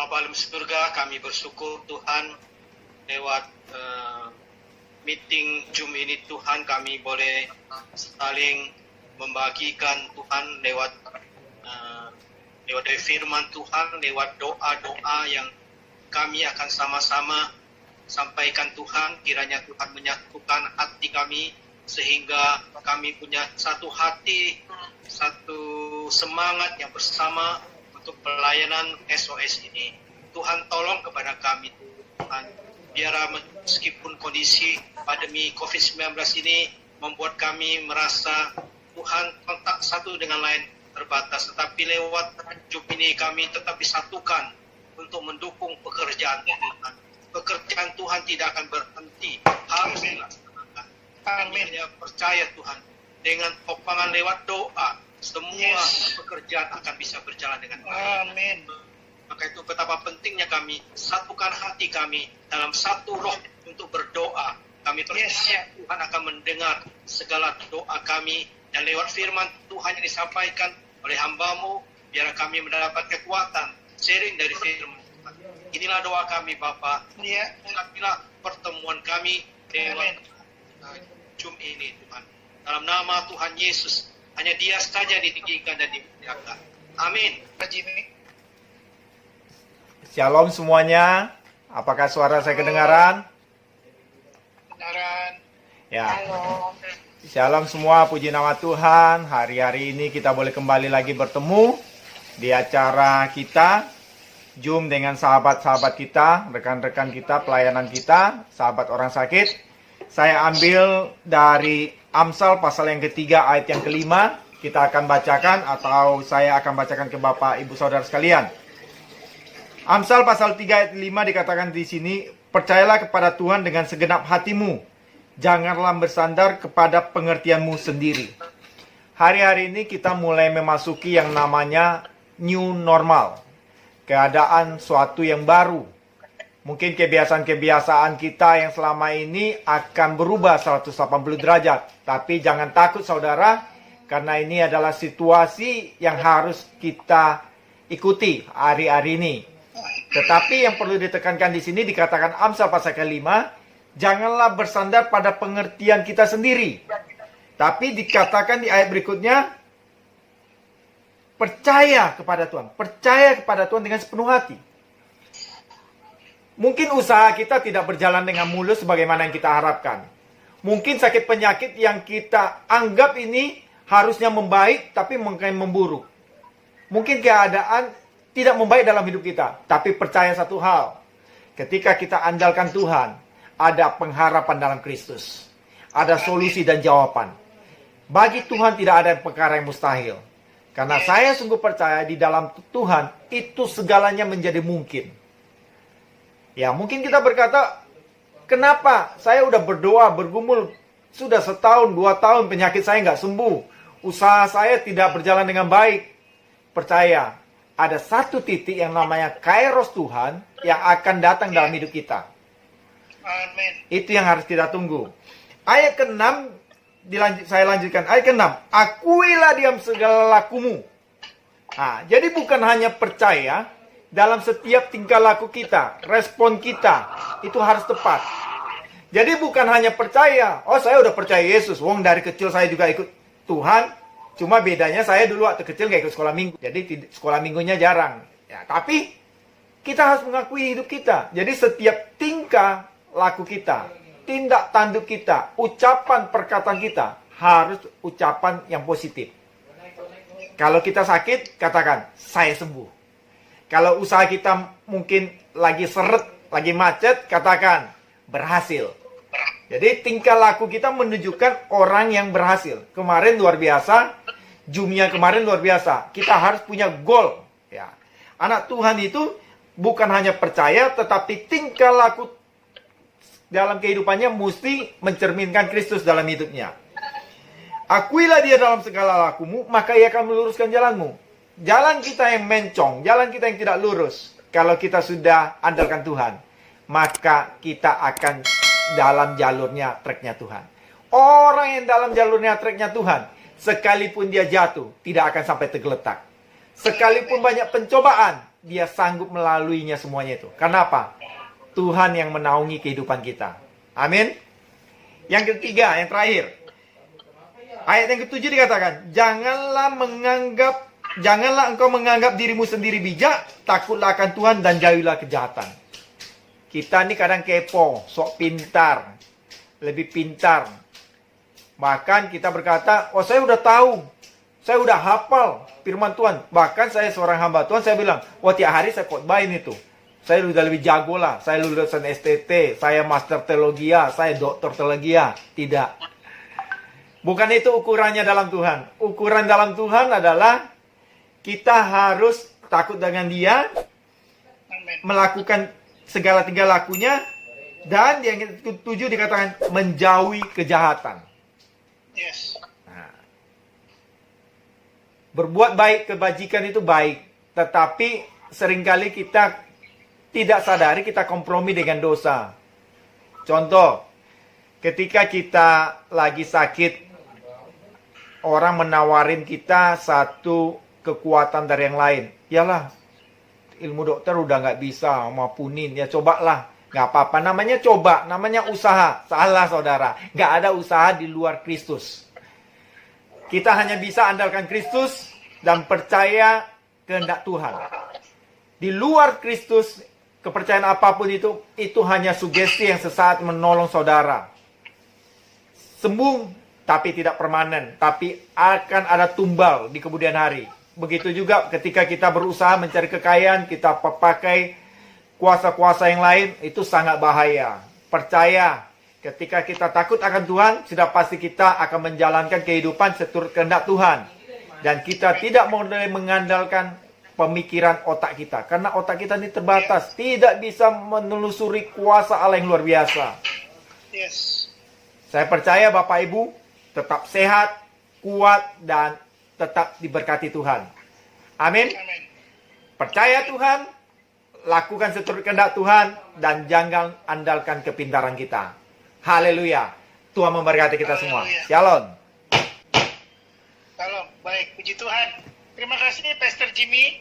Bapa alam surga, kami bersyukur Tuhan lewat meeting Zoom ini Tuhan kami boleh saling membagikan Tuhan lewat firman Tuhan, lewat doa-doa yang kami akan sama-sama sampaikan Tuhan. Kiranya Tuhan menyatukan hati kami sehingga kami punya satu hati, satu semangat yang bersama untuk pelayanan SOS ini. Tuhan tolong kepada kami Tuhan. Biar meskipun kondisi pandemi COVID-19 ini membuat kami merasa Tuhan kontak satu dengan lain terbatas, tetapi lewat Zoom ini kami tetap disatukan untuk mendukung pekerjaan Tuhan. Pekerjaan Tuhan tidak akan berhenti, harus dilaksanakan. Kami percaya Tuhan, dengan topangan lewat doa, semua pekerjaan akan bisa berjalan dengan baik. Amin. Maka itu betapa pentingnya kami satukan hati kami dalam satu roh untuk berdoa. Kami percaya Tuhan akan mendengar segala doa kami, dan lewat firman Tuhan yang disampaikan oleh hamba-Mu, biar kami mendapat kekuatan sharing dari firman Tuhan. Inilah doa kami Bapa. Inilah pertemuan kami lewat Zoom ini Tuhan. Dalam nama Tuhan Yesus, hanya Dia saja ditinggikan dan dimuliakan. Amin. Shalom semuanya. Apakah suara saya kedengaran? Kedengaran. Ya. Shalom semua, puji nama Tuhan. Hari-hari ini kita boleh kembali lagi bertemu di acara kita Zoom dengan sahabat-sahabat kita, rekan-rekan kita, pelayanan kita, sahabat orang sakit. Saya ambil dari Amsal pasal yang ketiga ayat yang kelima. Kita akan bacakan atau saya akan bacakan ke Bapak Ibu Saudara sekalian. Amsal pasal 3 ayat 5 dikatakan di sini, percayalah kepada Tuhan dengan segenap hatimu, janganlah bersandar kepada pengertianmu sendiri. Hari-hari ini kita mulai memasuki yang namanya new normal. Keadaan suatu yang baru. Mungkin kebiasaan-kebiasaan kita yang selama ini akan berubah 180 derajat. Tapi jangan takut saudara, karena ini adalah situasi yang harus kita ikuti hari-hari ini. Tetapi yang perlu ditekankan di sini dikatakan Amsal pasal ke-5, janganlah bersandar pada pengertian kita sendiri. Tapi dikatakan di ayat berikutnya, percaya kepada Tuhan. Percaya kepada Tuhan dengan sepenuh hati. Mungkin usaha kita tidak berjalan dengan mulus sebagaimana yang kita harapkan. Mungkin sakit penyakit yang kita anggap ini harusnya membaik, tapi mungkin memburuk. Mungkin keadaan tidak membaik dalam hidup kita. Tapi percaya satu hal. Ketika kita andalkan Tuhan, ada pengharapan dalam Kristus. Ada solusi dan jawaban. Bagi Tuhan tidak ada perkara yang mustahil. Karena saya sungguh percaya di dalam Tuhan, itu segalanya menjadi mungkin. Ya, mungkin kita berkata, kenapa saya udah berdoa, bergumul, sudah setahun, 2 tahun penyakit saya nggak sembuh. Usaha saya tidak berjalan dengan baik. Percaya, ada satu titik yang namanya kairos Tuhan yang akan datang dalam hidup kita. Amin. Itu yang harus kita tunggu. Ayat ke-6, saya lanjutkan. Ayat ke-6, akuilah diam segala lakumu. Nah, jadi bukan hanya percaya, dalam setiap tingkah laku kita, respon kita, itu harus tepat. Jadi bukan hanya percaya, oh saya udah percaya Yesus, wong dari kecil saya juga ikut Tuhan, cuma bedanya saya dulu waktu kecil gak ikut sekolah minggu, jadi sekolah minggunya jarang. Ya, tapi kita harus mengakui hidup kita. Jadi setiap tingkah laku kita, tindak tanduk kita, ucapan perkataan kita, harus ucapan yang positif. Kalau kita sakit, katakan, saya sembuh. Kalau usaha kita mungkin lagi seret, lagi macet, katakan, berhasil. Jadi tingkah laku kita menunjukkan orang yang berhasil. Kemarin luar biasa, Zoom-nya kemarin luar biasa. Kita harus punya goal. Ya. Anak Tuhan itu bukan hanya percaya, tetapi tingkah laku dalam kehidupannya mesti mencerminkan Kristus dalam hidupnya. Akuilah dia dalam segala lakumu, maka ia akan meluruskan jalanmu. Jalan kita yang mencong, jalan kita yang tidak lurus, kalau kita sudah andalkan Tuhan, maka kita akan dalam jalurnya, treknya Tuhan. Orang yang dalam jalurnya, treknya Tuhan, sekalipun dia jatuh, tidak akan sampai tergeletak. Sekalipun banyak pencobaan, dia sanggup melaluinya semuanya itu. Kenapa? Tuhan yang menaungi kehidupan kita. Amin. Yang ketiga, yang terakhir. Ayat yang ketujuh dikatakan, janganlah engkau menganggap dirimu sendiri bijak, takutlah akan Tuhan dan jauhilah kejahatan. Kita ini kadang kepo, sok pintar, lebih pintar. Bahkan kita berkata, oh saya udah tahu, saya udah hafal firman Tuhan. Bahkan saya seorang hamba Tuhan, saya bilang, oh tiap hari saya khotbahin itu. Saya udah lebih jago lah, saya lulusan STT, saya master teologi, saya doktor teologi. Tidak. Bukan itu ukurannya dalam Tuhan. Ukuran dalam Tuhan adalah kita harus takut dengan Dia, Amin. melakukan segala tingkah lakunya, dan yang ketujuh dikatakan menjauhi kejahatan. Yes. Nah, berbuat baik, kebajikan itu baik, tetapi seringkali kita tidak sadari kita kompromi dengan dosa. Contoh, ketika kita lagi sakit, orang menawarin kita satu kekuatan dari yang lain. Yalah, ilmu dokter udah nggak bisa mampunin, ya cobalah. Nggak apa-apa, namanya coba, namanya usaha. Salah saudara, nggak ada usaha di luar Kristus. Kita hanya bisa andalkan Kristus dan percaya kehendak Tuhan. Di luar Kristus, kepercayaan apapun itu hanya sugesti yang sesaat menolong saudara. Sembuh, tapi tidak permanen, tapi akan ada tumbal di kemudian hari. Begitu juga ketika kita berusaha mencari kekayaan, kita pakai kuasa-kuasa yang lain, itu sangat bahaya. Percaya, ketika kita takut akan Tuhan, sudah pasti kita akan menjalankan kehidupan seturut kehendak Tuhan. Dan kita tidak boleh mengandalkan pemikiran otak kita, karena otak kita ini terbatas, tidak bisa menelusuri kuasa Allah yang luar biasa. Yes. Saya percaya Bapak Ibu tetap sehat, kuat, dan tetap diberkati Tuhan. Amin. Amin. Percaya Tuhan, lakukan seturut kehendak Tuhan, dan jangan andalkan kepintaran kita. Haleluya. Tuhan memberkati kita semua. Haleluya. Shalom. Salam. Baik, puji Tuhan. Terima kasih Pastor Jimmy.